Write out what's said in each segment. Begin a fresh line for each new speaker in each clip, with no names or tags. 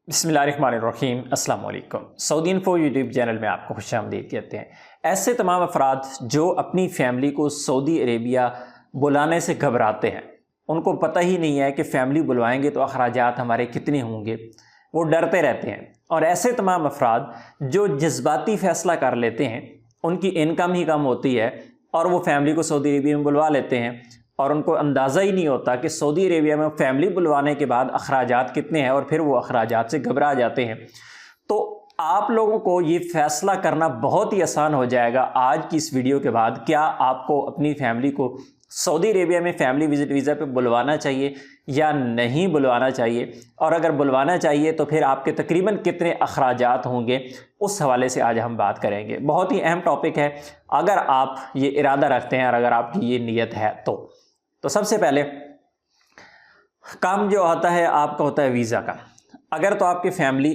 बिस्मिल्लाहिर्रहमानिर्रहीम अस्सलाम वालेकुम। सऊदी इन्फो यूट्यूब चैनल में आपको खुशामदीद कहते हैं। ऐसे तमाम अफराद जो अपनी फ़ैमिली को सऊदी अरेबिया बुलाने से घबराते हैं, उनको पता ही नहीं है कि फ़ैमिली बुलवाएंगे तो अखराजात हमारे कितने होंगे, वो डरते रहते हैं। और ऐसे तमाम अफराद जो जज्बाती फ़ैसला कर लेते हैं, उनकी इनकम ही कम होती है और वो फ़ैमिली को सऊदी अरेबिया में बुलवा लेते हैं और उनको अंदाज़ा ही नहीं होता कि सऊदी अरेबिया में फ़ैमिली बुलवाने के बाद अखराजात कितने हैं और फिर वो अखराजात से घबरा जाते हैं। तो आप लोगों को ये फ़ैसला करना बहुत ही आसान हो जाएगा आज की इस वीडियो के बाद। क्या आपको अपनी फ़ैमिली को सऊदी अरेबिया में फ़ैमिली विज़िट वीज़ा पे बुलवाना चाहिए या नहीं बुलवाना चाहिए, और अगर बुलवाना चाहिए तो फिर आपके तकरीबन कितने अखराजात होंगे, उस हवाले से आज हम बात करेंगे। बहुत ही अहम टॉपिक है अगर आप ये इरादा रखते हैं और अगर आपकी ये नीयत है तो सबसे पहले काम जो होता है आपका होता है वीज़ा का। अगर तो आपकी फ़ैमिली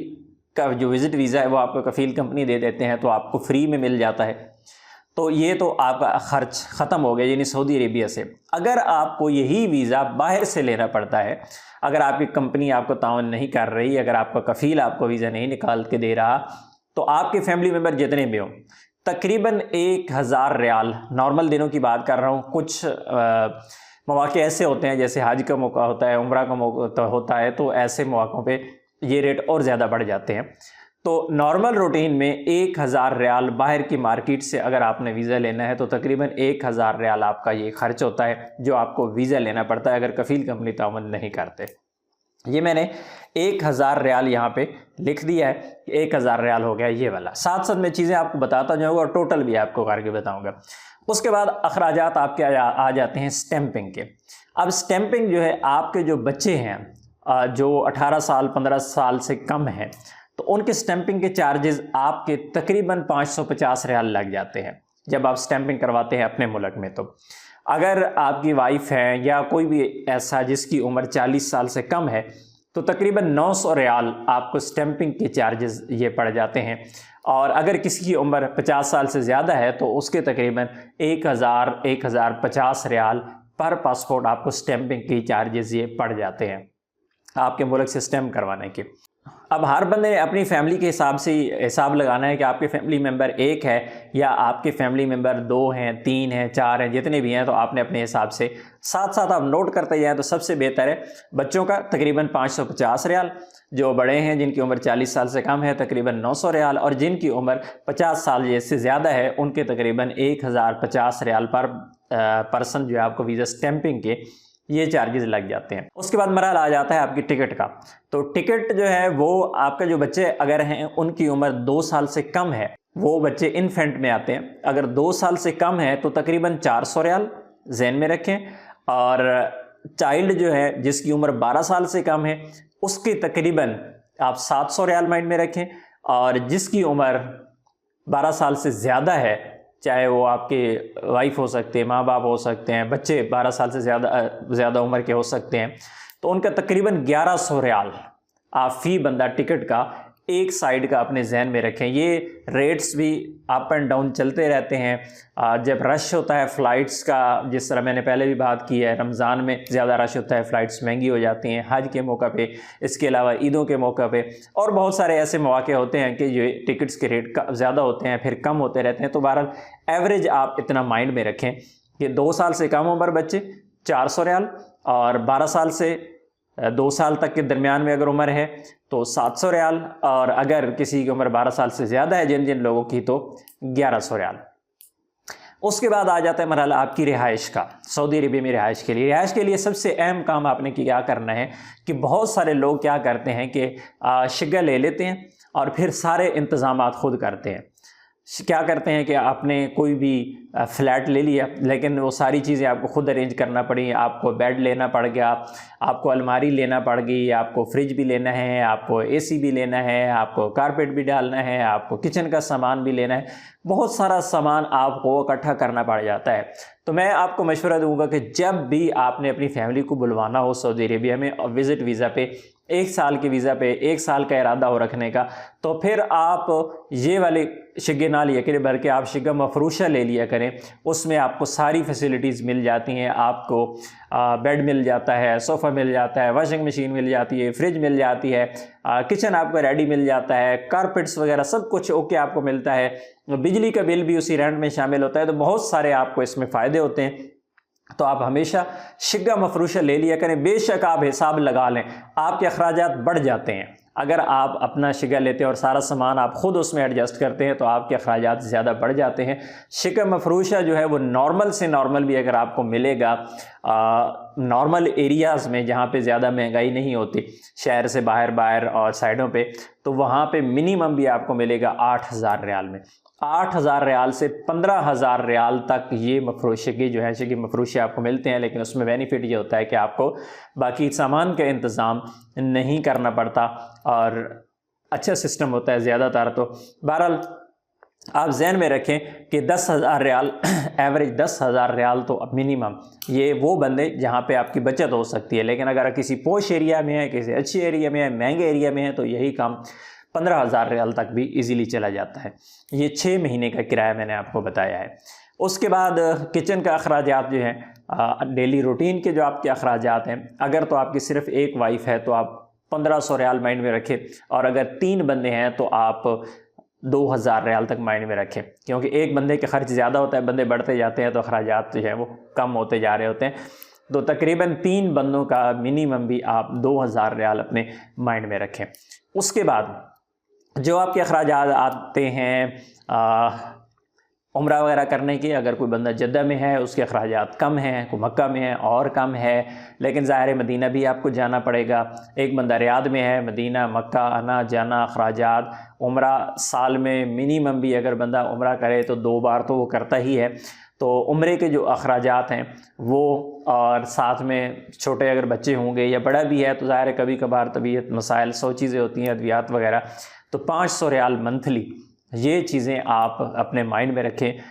का जो विज़िट वीज़ा है वो आपको कफ़ील कंपनी दे देते हैं तो आपको फ्री में मिल जाता है, तो ये तो आपका ख़र्च ख़त्म हो गया, यानी सऊदी अरेबिया से। अगर आपको यही वीज़ा बाहर से लेना पड़ता है, अगर आपकी कंपनी आपको ताउन नहीं कर रही, अगर आपका कफ़ील आपको वीज़ा नहीं निकाल के दे रहा, तो आपके फैमिली मेम्बर जितने भी हों तकरीबन 1000 रियाल, नॉर्मल दिनों की बात कर रहा हूँ, कुछ मौके ऐसे होते हैं जैसे हज का मौका होता है, उम्रा का मौका होता है, तो ऐसे मौक़ों पे ये रेट और ज़्यादा बढ़ जाते हैं। तो नॉर्मल रूटीन में 1000 रियाल बाहर की मार्केट से अगर आपने वीज़ा लेना है तो तकरीबन 1000 रियाल आपका ये खर्च होता है जो आपको वीज़ा लेना पड़ता है अगर कफ़ील कंपनी ताउन नहीं करते। ये मैंने 1000 रियाल यहाँ पे लिख दिया है, 1000 रियाल हो गया ये वाला। साथ साथ मैं चीज़ें आपको बताता जाऊँगा और टोटल भी आपको करके बताऊँगा। उसके बाद अखराजात आपके आ जाते हैं स्टैंपिंग के। अब स्टैंपिंग जो है, आपके जो बच्चे हैं जो 18 साल 15 साल से कम हैं, तो उनके स्टैंपिंग के चार्जेस आपके तकरीबन 550 रियाल लग जाते हैं जब आप स्टैंपिंग करवाते हैं अपने मुल्क में। तो अगर आपकी वाइफ है या कोई भी ऐसा जिसकी उम्र 40 साल से कम है तो तकरीबन 900 रियाल आपको स्टैंपिंग के चार्जेस ये पड़ जाते हैं। और अगर किसी की उम्र 50 साल से ज़्यादा है तो उसके तकरीबन 1050 रियाल पर पासपोर्ट आपको स्टैंपिंग के चार्जेस ये पड़ जाते हैं आपके मुल्क से स्टैंप करवाने के। अब हर बंदे ने अपनी फैमिली के हिसाब से हिसाब लगाना है कि आपके फैमिली मेम्बर 1 है या आपके फैमिली मेम्बर 2 हैं, 3 हैं, 4 हैं, जितने भी हैं, तो आपने अपने हिसाब से साथ साथ आप नोट करते जाएं तो सबसे बेहतर है। बच्चों का तकरीबन 550 रियाल, जो बड़े हैं जिनकी उम्र 40 साल से कम है तकरीबन 900 रियाल, और जिनकी उम्र 50 साल से ज़्यादा है उनके तकरीबन 1050 रियाल पर पर्सन जो है आपको वीज़ा स्टैंपिंग के ये चार्जेस लग जाते हैं। उसके बाद मरहला आ जाता है आपकी टिकट का। तो टिकट जो है वो आपका जो बच्चे अगर हैं उनकी उम्र 2 साल से कम है, वो बच्चे इन्फेंट में आते हैं। अगर 2 साल से कम है तो तकरीबन 400 रियाल ज़हन में रखें। और चाइल्ड जो है जिसकी उम्र 12 साल से कम है उसके तकरीबन आप 700 रियाल माइंड में रखें। और जिसकी उम्र 12 साल से ज़्यादा है, चाहे वो आपके वाइफ हो सकते हैं, माँ बाप हो सकते हैं, बच्चे 12 साल से ज़्यादा उम्र के हो सकते हैं, तो उनका तकरीबन 1100 रियाल आप फ़ी बंदा टिकट का एक साइड का अपने जहन में रखें। ये रेट्स भी अप एंड डाउन चलते रहते हैं। जब रश होता है फ़्लाइट्स का, जिस तरह मैंने पहले भी बात की है, रमज़ान में ज़्यादा रश होता है, फ़्लाइट्स महंगी हो जाती हैं, हज के मौका पे, इसके अलावा ईदों के मौका पे, और बहुत सारे ऐसे मौके होते हैं कि जो टिकट्स के रेट ज़्यादा होते हैं फिर कम होते रहते हैं। तो बहरहाल एवरेज आप इतना माइंड में रखें कि 2 साल से कम उम्र बच्चे 400 रियाल, और 12 साल से 2 साल तक के दरमियान में अगर उम्र है तो 700 रियाल, और अगर किसी की उम्र 12 साल से ज़्यादा है जिन लोगों की तो 1100 रियाल। उसके बाद आ जाता है मरहला आपकी रिहाइश का। सऊदी अरेबिया में रिहाइश के लिए सबसे अहम काम आपने क्या करना है कि बहुत सारे लोग क्या करते हैं कि शिगा ले लेते हैं और फिर सारे इंतज़ामात खुद करते हैं। क्या करते हैं कि आपने कोई भी फ्लैट ले लिया, लेकिन वो सारी चीज़ें आपको खुद अरेंज करना पड़ी। आपको बेड लेना पड़ गया, आपको अलमारी लेना पड़ गई, आपको फ्रिज भी लेना है, आपको एसी भी लेना है, आपको कारपेट भी डालना है, आपको किचन का सामान भी लेना है, बहुत सारा सामान आपको इकट्ठा करना पड़ जाता है। तो मैं आपको मशवरा दूंगा कि जब भी आपने अपनी फैमिली को बुलवाना हो सऊदी अरेबिया में और विज़िट वीज़ा पे, 1 साल के वीज़ा पे 1 साल का इरादा हो रखने का, तो फिर आप ये वाले शिगे ना लिया करें, बल्कि आप शिगा मफरूशा ले लिया करें। उसमें आपको सारी फैसिलिटीज़ मिल जाती हैं, आपको बेड मिल जाता है, सोफ़ा मिल जाता है, वॉशिंग मशीन मिल जाती है, फ्रिज मिल जाती है, किचन आपको रेडी मिल जाता है, कारपेट्स वगैरह सब कुछ ओके आपको मिलता है, बिजली का बिल भी उसी रेंट में शामिल होता है। तो बहुत सारे आपको इसमें फ़ायदे होते हैं। तो आप हमेशा शिगा मफरूशा ले लिया करें। बेशक आप हिसाब लगा लें, आपके अखराजात बढ़ जाते हैं। अगर आप अपना शिगा लेते हैं और सारा सामान आप ख़ुद उसमें एडजस्ट करते हैं तो आपके अखराजात ज़्यादा बढ़ जाते हैं। शिगा मफरूशा जो है वो नॉर्मल से नॉर्मल भी अगर आपको मिलेगा नॉर्मल एरियाज़ में जहाँ पे ज़्यादा महंगाई नहीं होती, शहर से बाहर और साइडों पे, तो वहाँ पे मिनिमम भी आपको मिलेगा 8,000 रियाल में। 8,000 रियाल से 15,000 रियाल तक ये मफरूशगी जो है शिगे मफरूशे आपको मिलते हैं। लेकिन उसमें बेनिफिट ये होता है कि आपको बाकी सामान का इंतज़ाम नहीं करना पड़ता और अच्छा सिस्टम होता है ज़्यादातर। तो बहरहाल आप जहन में रखें कि 10,000 रियाल एवरेज 10,000 रियाल तो मिनिमम, ये वो बंदे जहाँ पे आपकी बचत हो सकती है। लेकिन अगर किसी पोश एरिया में है, किसी अच्छे एरिया में है, महंगे एरिया में है, तो यही काम 15,000 रियाल तक भी इजीली चला जाता है। ये 6 महीने का किराया मैंने आपको बताया है। उसके बाद किचन का अखराजात जो हैं, डेली रूटीन के जो आपके अखराजात हैं, अगर तो आपकी सिर्फ एक वाइफ है तो आप 1,500 रियाल माइंड में रखें, और अगर 3 बंदे हैं तो आप 2,000 रियाल तक माइंड में रखें, क्योंकि एक बंदे के खर्च ज़्यादा होता है, बंदे बढ़ते जाते हैं तो अखराजात जो है वो कम होते जा रहे होते हैं। तो तकरीबन 3 बंदों का मिनिमम भी आप 2,000 रियाल अपने माइंड में रखें। उसके बाद जो आपके अखराजात आते हैं उम्रा वगैरह करने के, अगर कोई बंदा जद्दा में है उसके अखराजात कम हैं, कोई मक्का में है और कम है, लेकिन ज़ाहिर मदीना भी आपको जाना पड़ेगा। एक बंदा रियाद में है, मदीना मक्का आना जाना अखराजात, उम्रा साल में मिनिमम भी अगर बंदा उम्रा करे तो 2 बार तो वो करता ही है। तो उम्रे के जो अखराजात हैं वो, और साथ में छोटे अगर बच्चे होंगे या बड़ा भी है तो ज़ाहिर है कभी कभार तबीयत मसाइल 100 चीज़ें होती हैं, अद्वियात वगैरह, तो 500 रियाल मंथली, ये चीज़ें आप अपने माइंड में रखें।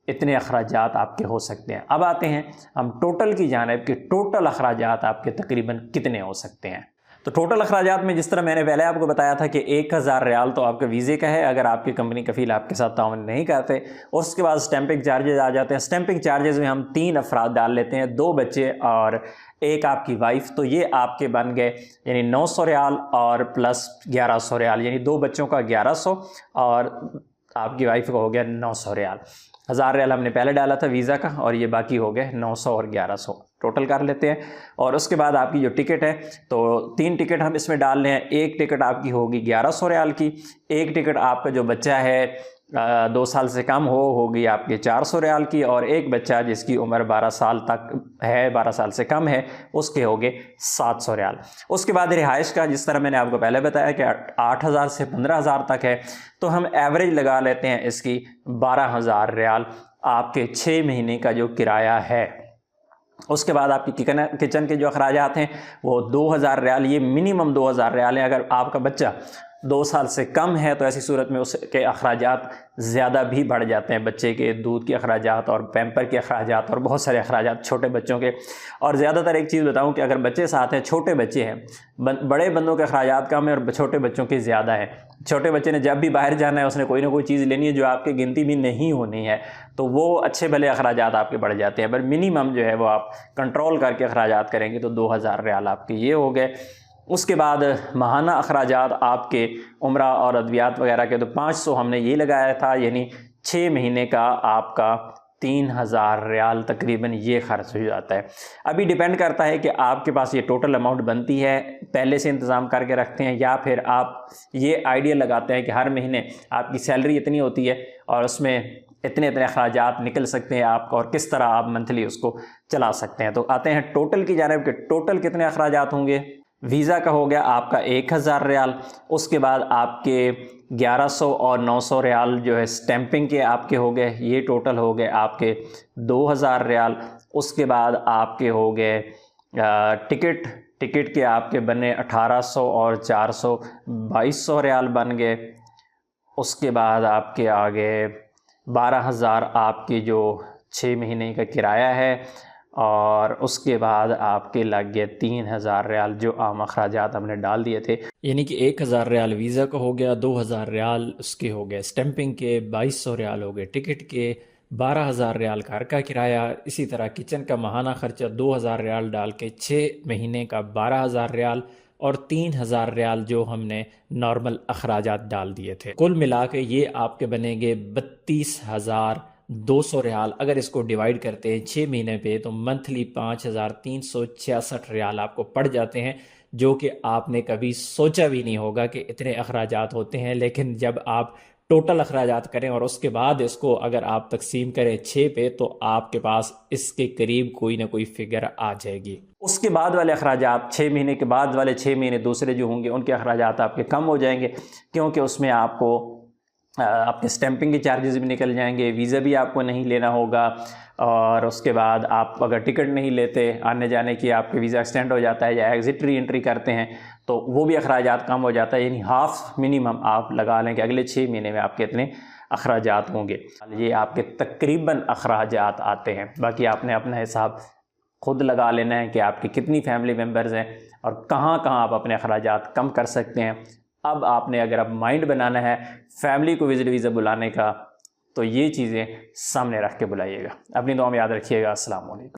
इतने अखराजात आपके हो सकते हैं। अब आते हैं हम टोटल की जानिब कि टोटल अखराजात आपके तकरीबन कितने हो सकते हैं। तो टोटल अखराजात में जिस तरह मैंने पहले आपको बताया था कि 1,000 रियाल तो आपके वीज़े का है अगर आपकी कंपनी कफ़ील आपके साथ ताउन नहीं करते। उसके बाद स्टैंपिंग चार्जेस आ जाते हैं। स्टैंपिंग चार्जेस में हम 3 अफराद डाल लेते हैं, 2 बच्चे और एक आपकी वाइफ, तो ये आपके बन गए यानी 900 रियाल और प्लस 1,100 रियाल, यानी 2 बच्चों का 1,100 और आपकी वाइफ का हो गया 900 रियाल। 1,000 रियाल हमने पहले डाला था वीज़ा का और ये बाकी हो गए 900 और 1,100 टोटल कर लेते हैं। और उसके बाद आपकी जो टिकट है तो 3 टिकट हम इसमें डाल रहे हैं। एक टिकट आपकी होगी 1,100 रियाल की, एक टिकट आपका जो बच्चा है 2 साल से कम होगी आपके 400 रियाल की, और एक बच्चा जिसकी उम्र 12 साल तक है, 12 साल से कम है, उसके हो गए 700 रियाल। उसके बाद रिहाइश का जिस तरह मैंने आपको पहले बताया कि 8,000 से 15,000 तक है, तो हम एवरेज लगा लेते हैं इसकी 12,000 रियाल आपके 6 महीने का जो किराया है। उसके बाद आपकी किचन के जो अखराजात हैं वो 2,000 रियाल, ये मिनिमम 2,000 रियाल है। अगर आपका बच्चा 2 साल से कम है तो ऐसी सूरत में उसके अखराजात ज़्यादा भी बढ़ जाते हैं, बच्चे के दूध के अखराजात और पैम्पर के अखराजात और बहुत सारे अखराजात छोटे बच्चों के। और ज़्यादातर एक चीज़ बताऊं कि अगर बच्चे साथ हैं, छोटे बच्चे हैं, बड़े बंदों के अखराजात कम है और छोटे बच्चों के ज़्यादा है। छोटे बच्चे ने जब भी बाहर जाना है उसने कोई ना कोई चीज़ लेनी है जो आपकी गिनती भी नहीं होनी है, तो वो अच्छे भले अखराजात आपके बढ़ जाते हैं। पर मिनिमम जो है वो आप कंट्रोल करके अखराजात करेंगे तो 2,000 रियाल आपके ये हो गए। उसके बाद माहाना अखराजात आपके उम्रा और अद्वियात वगैरह के तो 500 हमने ये लगाया था, यानी 6 महीने का आपका 3,000 रियाल तकरीबन ये खर्च हो जाता है। अभी डिपेंड करता है कि आपके पास ये टोटल अमाउंट बनती है, पहले से इंतज़ाम करके रखते हैं, या फिर आप ये आइडिया लगाते हैं कि हर महीने आपकी सैलरी इतनी होती है और उसमें इतने इतने अखराजात निकल सकते हैं आपको, और किस तरह आप मंथली उसको चला सकते हैं। तो आते हैं टोटल की जानिब कि टोटल कितने अखराजात होंगे। वीज़ा का हो गया आपका 1,000 रियाल, उसके बाद आपके 1,100 और 900 रियाल जो है स्टैंपिंग के आपके हो गए, ये टोटल हो गए आपके 2,000 रियाल। उसके बाद आपके हो गए टिकट के आपके बने 1,800 और 400 2,200 रियाल बन गए। उसके बाद आपके आगे 12,000 आपकी जो 6 महीने का किराया है, اور اس کے بعد آپ کے لگ گئے 3000 ریال جو عام اخراجات ہم نے ڈال دیے تھے، یعنی کہ 1000 ریال ویزا کا ہو گیا، 2000 ریال اس کے ہو گئے سٹیمپنگ کے، 2200 ریال ہو گئے ٹکٹ کے، 12000 ریال گھر کا کرایہ، اسی طرح کچن کا ماہانہ خرچہ 2000 ریال ڈال کے 6 مہینے کا 12000 ریال، اور 3000 ریال جو ہم نے نارمل اخراجات ڈال دیے تھے۔ کل ملا کے یہ آپ کے بنیں گے 32,200 ریال۔ اگر اس کو ڈیوائیڈ کرتے ہیں 6 مہینے پہ تو منتھلی 5366 ریال آپ کو پڑ جاتے ہیں، جو کہ آپ نے کبھی سوچا بھی نہیں ہوگا کہ اتنے اخراجات ہوتے ہیں۔ لیکن جب آپ ٹوٹل اخراجات کریں اور اس کے بعد اس کو اگر آپ تقسیم کریں 6 پہ تو آپ کے پاس اس کے قریب کوئی نہ کوئی فگر آ جائے گی۔ اس کے بعد والے اخراجات، 6 مہینے کے بعد والے 6 مہینے دوسرے جو ہوں گے ان کے اخراجات آپ کے کم ہو جائیں گے، کیونکہ اس میں آپ کو آپ کے سٹیمپنگ کے چارجز بھی نکل جائیں گے، ویزا بھی آپ کو نہیں لینا ہوگا، اور اس کے بعد آپ اگر ٹکٹ نہیں لیتے آنے جانے کی، آپ کے ویزا ایکسٹینڈ ہو جاتا ہے یا ایگزٹ ری انٹری کرتے ہیں تو وہ بھی اخراجات کم ہو جاتا ہے، یعنی ہاف منیمم آپ لگا لیں کہ اگلے 6 مہینے میں آپ کے اتنے اخراجات ہوں گے۔ یہ آپ کے تقریباً اخراجات آتے ہیں، باقی آپ نے اپنا حساب خود لگا لینا ہے کہ آپ کی کتنی فیملی ممبرز ہیں اور کہاں کہاں آپ اپنے اخراجات کم کر سکتے ہیں۔ اب آپ نے اگر مائنڈ بنانا ہے فیملی کو وزٹ ویزا بلانے کا تو یہ چیزیں سامنے رکھ کے بلائیے گا۔ اپنی دعا میں یاد رکھیے گا۔ السلام علیکم۔